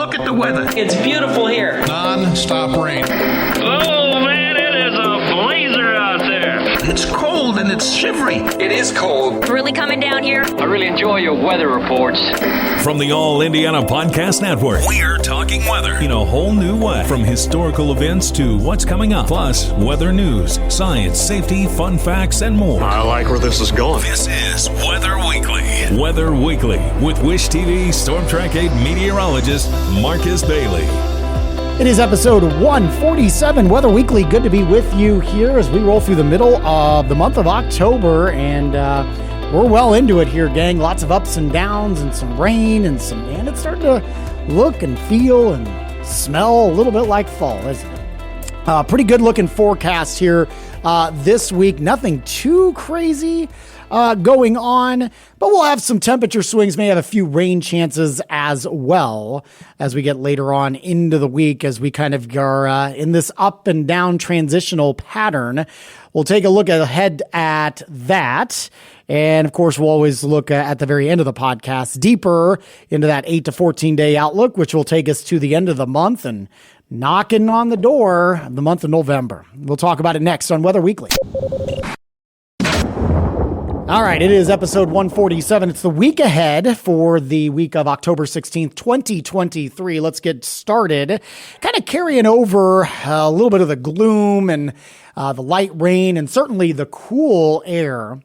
Look at the weather. It's beautiful here. Non-stop rain. Oh, man, it is a blazer out there. It's cold and it's shivery. It is cold. It's really coming down here. I really enjoy your weather reports. From the All Indiana Podcast Network, we're talking weather in a whole new way. From historical events to what's coming up, plus weather news, science, safety, fun facts, and more. I like where this is going. This is Weather Weekly. Weather Weekly with Wish TV Storm Track 8 meteorologist Marcus Bailey. It is episode 147, Weather Weekly. Good to be with you here as we roll through the middle of the month of October, and we're well into it here, gang. Lots of ups and downs and some rain and it's starting to look and feel and smell a little bit like fall, isn't it? Pretty good looking forecast here this week. Nothing too crazy going on, but we'll have some temperature swings, may have a few rain chances as well as we get later on into the week as we kind of are in this up and down transitional pattern. We'll take a look ahead at that. And of course, we'll always look at the very end of the podcast deeper into that 8 to 14 day outlook, which will take us to the end of the month and knocking on the door of the month of November. We'll talk about it next on Weather Weekly. All right, it is episode 147. It's the week ahead for the week of October 16th, 2023. Let's get started. Kind of carrying over a little bit of the gloom and the light rain and certainly the cool air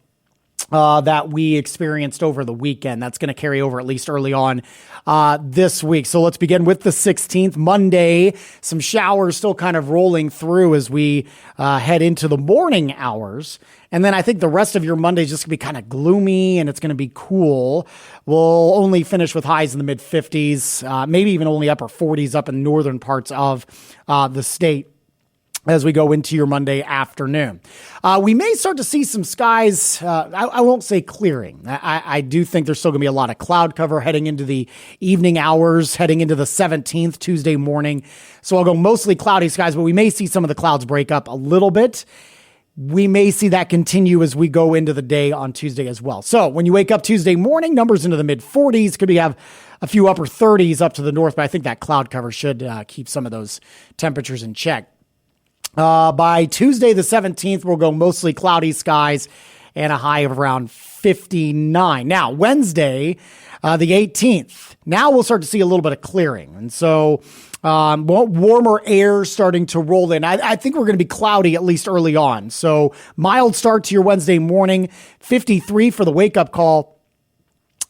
that we experienced over the weekend. That's going to carry over at least early on this week. So let's begin with the 16th, Monday. Some showers still kind of rolling through as we head into the morning hours. And then I think the rest of your Monday is just going to be kind of gloomy and it's going to be cool. We'll only finish with highs in the mid 50s, maybe even only upper 40s up in northern parts of the state as we go into your Monday afternoon. We may start to see some skies, I won't say clearing. I do think there's still going to be a lot of cloud cover heading into the evening hours, heading into the 17th, Tuesday morning. So I'll go mostly cloudy skies, but we may see some of the clouds break up a little bit. We may see that continue as we go into the day on Tuesday as well. So when you wake up Tuesday morning, numbers into the mid 40s, could be have a few upper 30s up to the north, but I think that cloud cover should keep some of those temperatures in check. By Tuesday, the 17th, we'll go mostly cloudy skies and a high of around 59. Now, Wednesday, the 18th, now we'll start to see a little bit of clearing. And so warmer air starting to roll in. I think we're going to be cloudy at least early on. So mild start to your Wednesday morning, 53 for the wake-up call.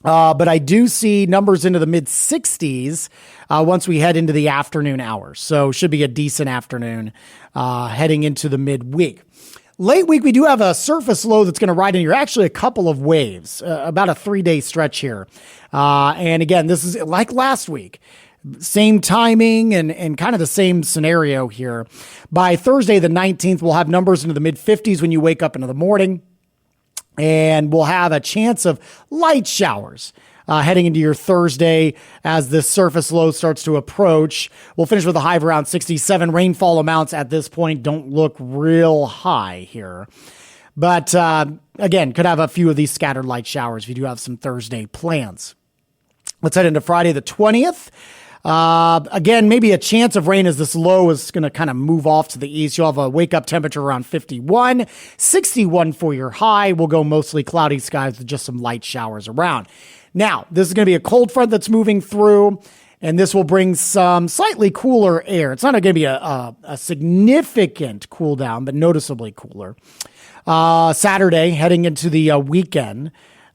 But I do see numbers into the mid 60s once we head into the afternoon hours. So should be a decent afternoon heading into the midweek. Late week, we do have a surface low that's going to ride in here. Actually, a couple of waves, about a 3-day stretch here. And again, this is like last week. Same timing and kind of the same scenario here. By Thursday, the 19th, we'll have numbers into the mid 50s when you wake up into the morning. And we'll have a chance of light showers heading into your Thursday as this surface low starts to approach. We'll finish with a high of around 67. Rainfall amounts at this point don't look real high here. But again, could have a few of these scattered light showers if you do have some Thursday plans. Let's head into Friday the 20th. Again, maybe a chance of rain as this low is going to kind of move off to the east. You'll have a wake up temperature around 51, 61 for your high. We'll go mostly cloudy skies with just some light showers around. Now, this is going to be a cold front that's moving through, and this will bring some slightly cooler air. It's not going to be a significant cool down, but noticeably cooler. Saturday, heading into the weekend.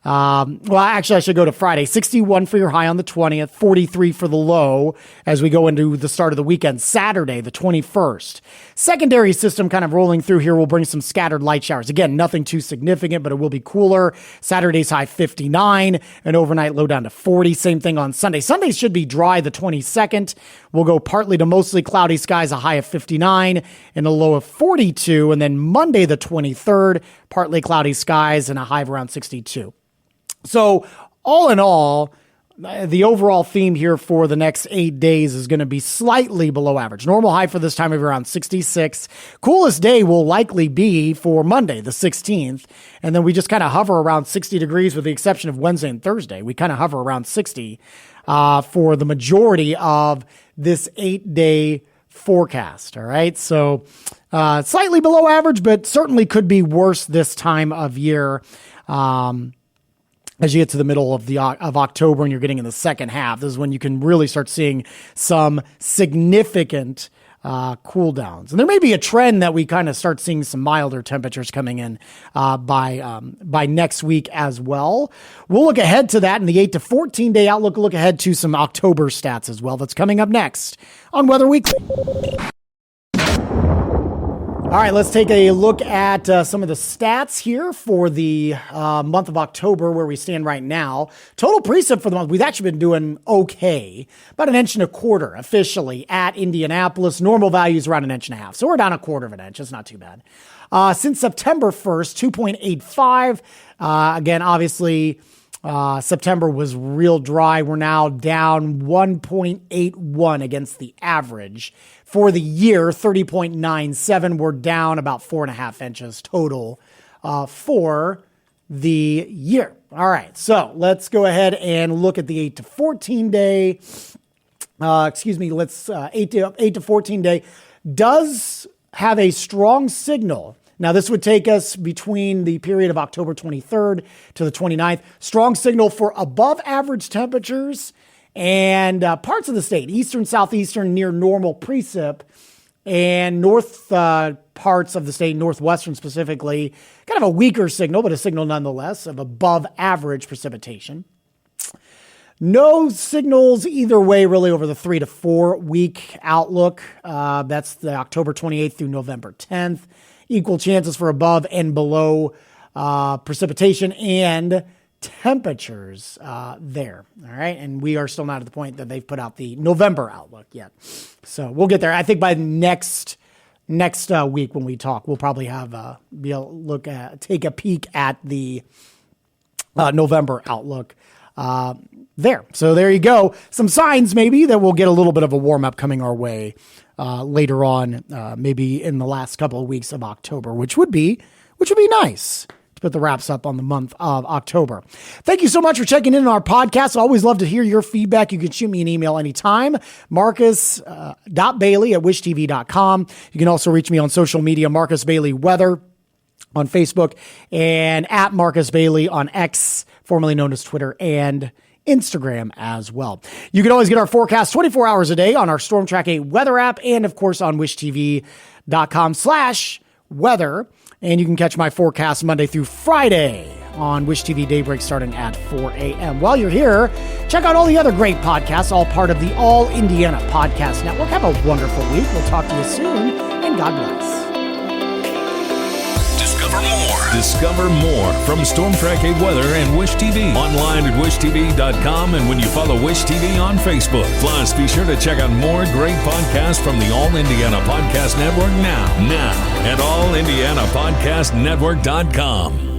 Well, actually, I should go to Friday. 61 for your high on the 20th, 43 for the low as we go into the start of the weekend. Saturday, the 21st. Secondary system kind of rolling through here will bring some scattered light showers. Again, nothing too significant, but it will be cooler. Saturday's high 59, and overnight low down to 40. Same thing on Sunday. Sunday should be dry the 22nd. We'll go partly to mostly cloudy skies, a high of 59 and a low of 42. And then Monday, the 23rd, partly cloudy skies and a high of around 62. So all in all, the overall theme here for the next 8 days is going to be slightly below average. Normal high for this time of year around 66. Coolest day will likely be for Monday, the 16th. And then we just kind of hover around 60 degrees with the exception of Wednesday and Thursday. We kind of hover around 60 for the majority of this 8-day forecast. All right. So slightly below average, but certainly could be worse this time of year. As you get to the middle of October and you're getting in the second half, this is when you can really start seeing some significant cool downs. And there may be a trend that we kind of start seeing some milder temperatures coming in by next week as well. We'll look ahead to that in the 8 to 14 day outlook. Look ahead to some October stats as well. That's coming up next on Weather Weekly. All right, let's take a look at some of the stats here for the month of October, where we stand right now. Total precip for the month, we've actually been doing okay, about 1.25 inches officially at Indianapolis. Normal values around 1.5 inches, so we're down 1/4 inch. It's not too bad. Since September 1st, 2.85. Again, obviously, September was real dry. We're now down 1.81 against the average. For the year, 30.97. We're down about 4.5 inches total for the year. All right, so let's go ahead and look at the 8 to 14 day. Let's 8 to 14 day does have a strong signal. Now, this would take us between the period of October 23rd to the 29th. Strong signal for above average temperatures and parts of the state, eastern, southeastern, near normal precip, and north parts of the state, northwestern specifically, kind of a weaker signal, but a signal nonetheless of above average precipitation. No signals either way, really, over the 3 to 4 week outlook. That's the October 28th through November 10th. Equal chances for above and below precipitation and temperatures there. All right. And we are still not at the point that they've put out the November outlook yet. So we'll get there. I think by next week when we talk, we'll probably have be able to take a peek at the November outlook there. So there you go. Some signs maybe that we'll get a little bit of a warm up coming our way later on, maybe in the last couple of weeks of October, which would be nice to put the wraps up on the month of October. Thank you so much for checking in on our podcast. I always love to hear your feedback. You can shoot me an email anytime, marcus.bailey@wishtv.com. You can also reach me on social media, Marcus Bailey Weather on Facebook, and at Marcus Bailey on X, formerly known as Twitter, and Instagram as well. You can always get our forecast 24 hours a day on our Storm Track 8 weather app, and of course on wishtv.com/weather. And you can catch my forecast Monday through Friday on Wish TV Daybreak starting at 4 a.m. While you're here, check out all the other great podcasts, all part of the All Indiana Podcast Network. Have a wonderful week. We'll talk to you soon, and God bless. Discover more from Storm Track 8 Weather and Wish TV. Online at wishtv.com and when you follow Wish TV on Facebook. Plus, be sure to check out more great podcasts from the All Indiana Podcast Network now at allindianapodcastnetwork.com.